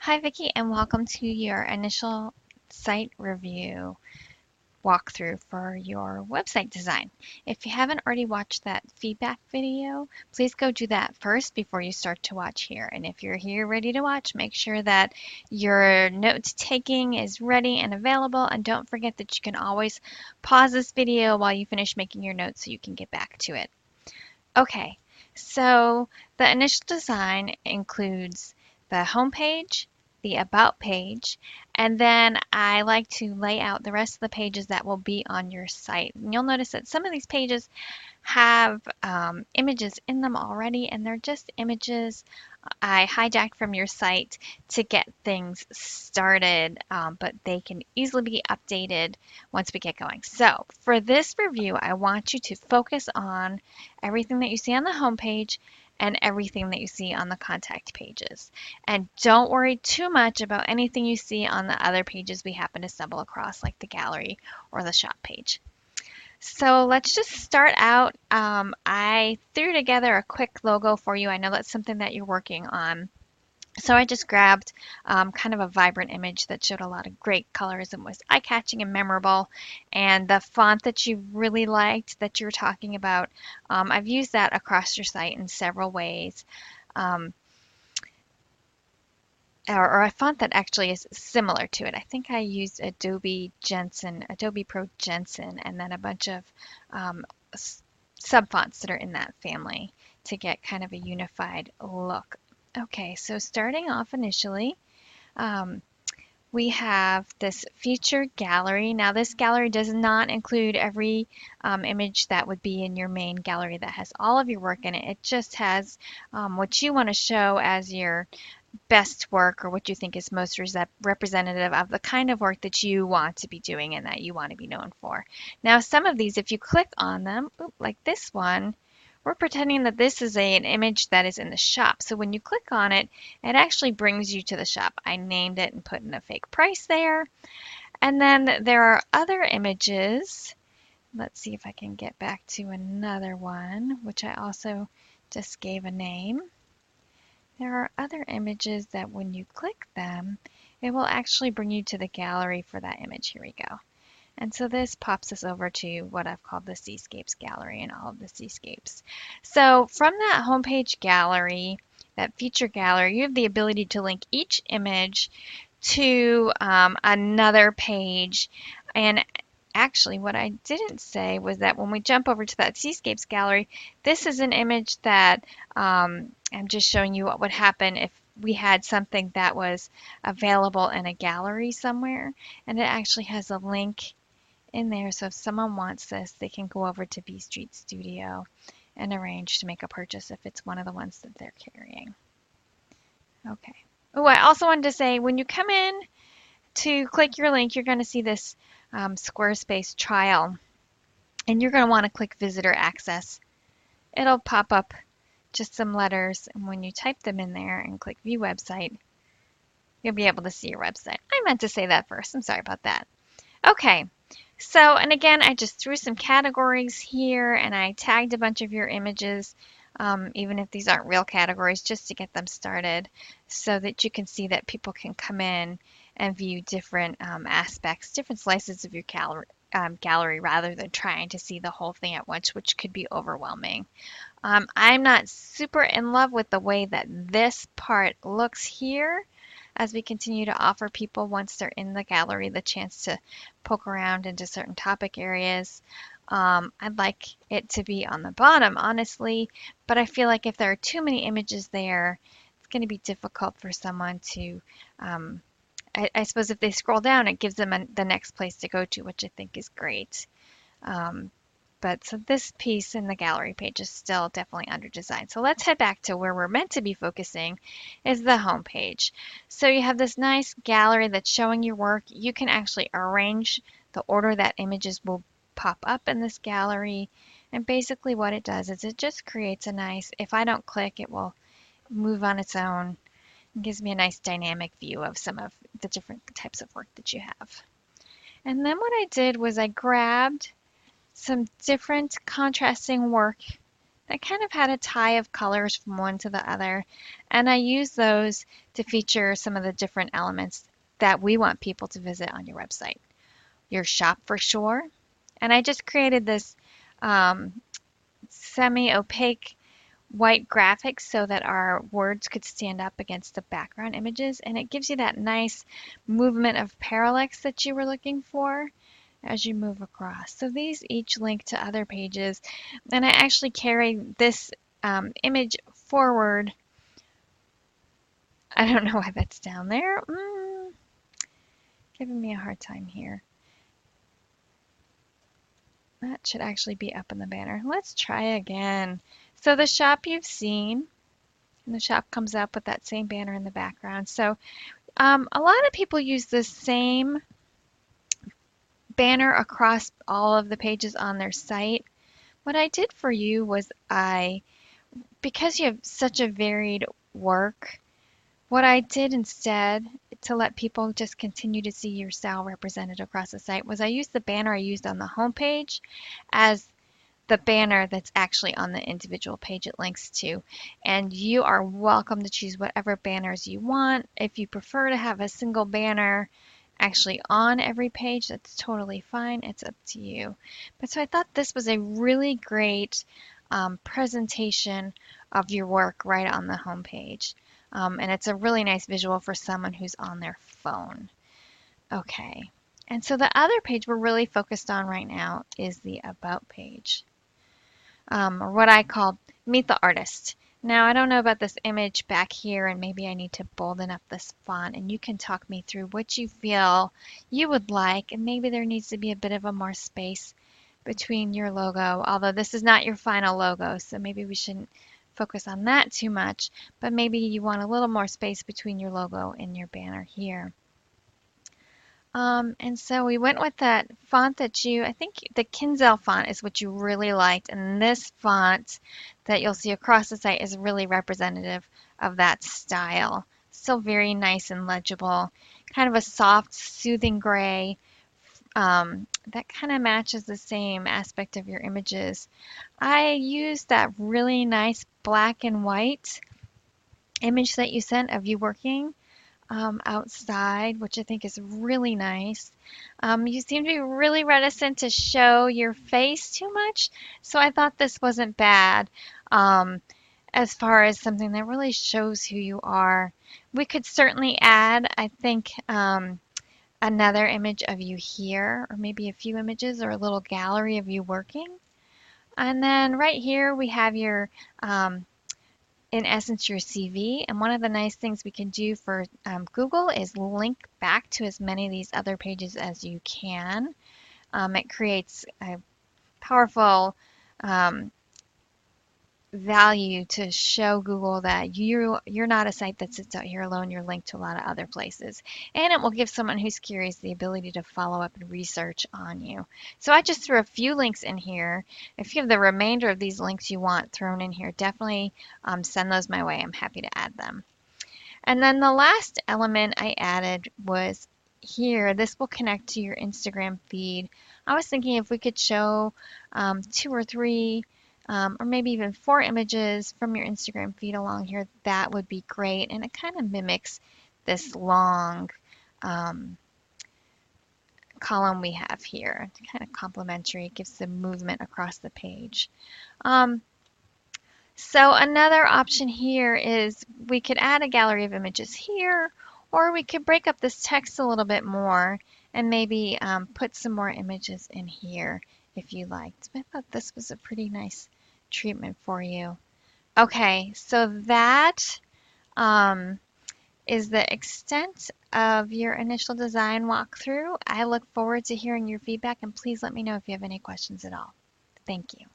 Hi Vicki, and welcome to your initial site review walkthrough for your website design. If you haven't already watched that feedback video, please go do that first before you start to watch here. And if you're here ready to watch, make sure that your note taking is ready and available, and don't forget that you can always pause this video while you finish making your notes so you can get back to it. Okay, so the initial design includes the home page, the about page, and then I like to lay out the rest of the pages that will be on your site. And you'll notice that some of these pages have images in them already, and they're just images I hijacked from your site to get things started, but they can easily be updated once we get going. So for this review, I want you to focus on everything that you see on the home page and everything that you see on the contact pages. And don't worry too much about anything you see on the other pages we happen to stumble across, like the gallery or the shop page. So let's just start out. I threw together a quick logo for you. I know that's something that you're working on. So I just grabbed kind of a vibrant image that showed a lot of great colors and was eye-catching and memorable. And the font that you really liked that you were talking about, I've used that across your site in several ways. Um, or a font that actually is similar to it. I think I used Adobe Pro Jensen, and then a bunch of um, sub-fonts that are in that family to get kind of a unified look. Okay, so starting off initially, um, we have this featured gallery. Now this gallery does not include every image that would be in your main gallery that has all of your work in it. It just has what you want to show as your best work, or what you think is most representative of the kind of work that you want to be doing and that you want to be known for. Now, some of these, if you click on them, like this one, we're pretending that this is an image that is in the shop. So when you click on it, it actually brings you to the shop. I named it and put in a fake price there. And then there are other images. Let's see if I can get back to another one, which I also just gave a name. There are other images that when you click them, it will actually bring you to the gallery for that image. Here we go. And so this pops us over to what I've called the Seascapes gallery and all of the seascapes. So from that homepage gallery, that feature gallery, you have the ability to link each image to another page. And actually, what I didn't say was that when we jump over to that Seascapes gallery, this is an image that I'm just showing you what would happen if we had something that was available in a gallery somewhere. And it actually has a link in there. So if someone wants this, they can go over to B Street Studio and arrange to make a purchase if it's one of the ones that they're carrying. Okay. Oh, I also wanted to say when you come in to click your link, you're going to see this Squarespace trial, and you're going to want to click Visitor Access. It'll pop up just some letters, and when you type them in there and click View Website, you'll be able to see your website. I meant to say that first. I'm sorry about that. Okay. So, and again, I just threw some categories here, and I tagged a bunch of your images, even if these aren't real categories, just to get them started so that you can see that people can come in and view different aspects, different slices of your gallery rather than trying to see the whole thing at once, which could be overwhelming. I'm not super in love with the way that this part looks here, as we continue to offer people, once they're in the gallery, the chance to poke around into certain topic areas. I'd like it to be on the bottom, honestly, but I feel like if there are too many images there, it's going to be difficult for someone to, I suppose if they scroll down, it gives them the next place to go to, which I think is great. But so this piece in the gallery page is still definitely under design. So let's head back to where we're meant to be focusing, is the home page. So you have this nice gallery that's showing your work. You can actually arrange the order that images will pop up in this gallery. And basically what it does is it just creates a nice, if I don't click, it will move on its own. It gives me a nice dynamic view of some of the different types of work that you have. And then what I did was I grabbed some different contrasting work that kind of had a tie of colors from one to the other. And I use those to feature some of the different elements that we want people to visit on your website. Your shop for sure. And I just created this um, semi-opaque white graphic so that our words could stand up against the background images, and it gives you that nice movement of parallax that you were looking for as you move across. So these each link to other pages, and I actually carry this image forward. I don't know why that's down there. Giving me a hard time here. That should actually be up in the banner. Let's try again. So the shop you've seen, and the shop comes up with that same banner in the background. So a lot of people use the same banner across all of the pages on their site. What I did for you was because you have such a varied work, what I did instead to let people just continue to see your style represented across the site was I used the banner I used on the home page as the banner that's actually on the individual page it links to. And you are welcome to choose whatever banners you want. If you prefer to have a single banner actually on every page, that's totally fine. It's up to you. But so I thought this was a really great presentation of your work right on the home page. And it's a really nice visual for someone who's on their phone. Okay. And so the other page we're really focused on right now is the About page, or what I call Meet the Artist. Now, I don't know about this image back here, and maybe I need to bolden up this font, and you can talk me through what you feel you would like, and maybe there needs to be a bit of a more space between your logo, although this is not your final logo, so maybe we shouldn't focus on that too much, but maybe you want a little more space between your logo and your banner here. And so we went with that font that I think the Kinzel font is what you really liked. And this font that you'll see across the site is really representative of that style. Still very nice and legible, kind of a soft, soothing gray. That kind of matches the same aspect of your images. I used that really nice black and white image that you sent of you working outside, which I think is really nice. You seem to be really reticent to show your face too much, so I thought this wasn't bad as far as something that really shows who you are. We could certainly add, I think, another image of you here, or maybe a few images, or a little gallery of you working. And then right here we have your in essence, your CV. And one of the nice things we can do for Google is link back to as many of these other pages as you can. It creates a powerful value to show Google that you're not a site that sits out here alone. You're linked to a lot of other places. And it will give someone who's curious the ability to follow up and research on you. So I just threw a few links in here. If you have the remainder of these links you want thrown in here, definitely send those my way. I'm happy to add them. And then the last element I added was here. This will connect to your Instagram feed. I was thinking if we could show 2 or 3 or maybe even 4 images from your Instagram feed along here, that would be great. And it kind of mimics this long column we have here. It's kind of complementary. It gives the movement across the page. So another option here is we could add a gallery of images here, or we could break up this text a little bit more and maybe put some more images in here if you liked. But I thought this was a pretty nice treatment for you. Okay, so that is the extent of your initial design walkthrough. I look forward to hearing your feedback, and please let me know if you have any questions at all. Thank you.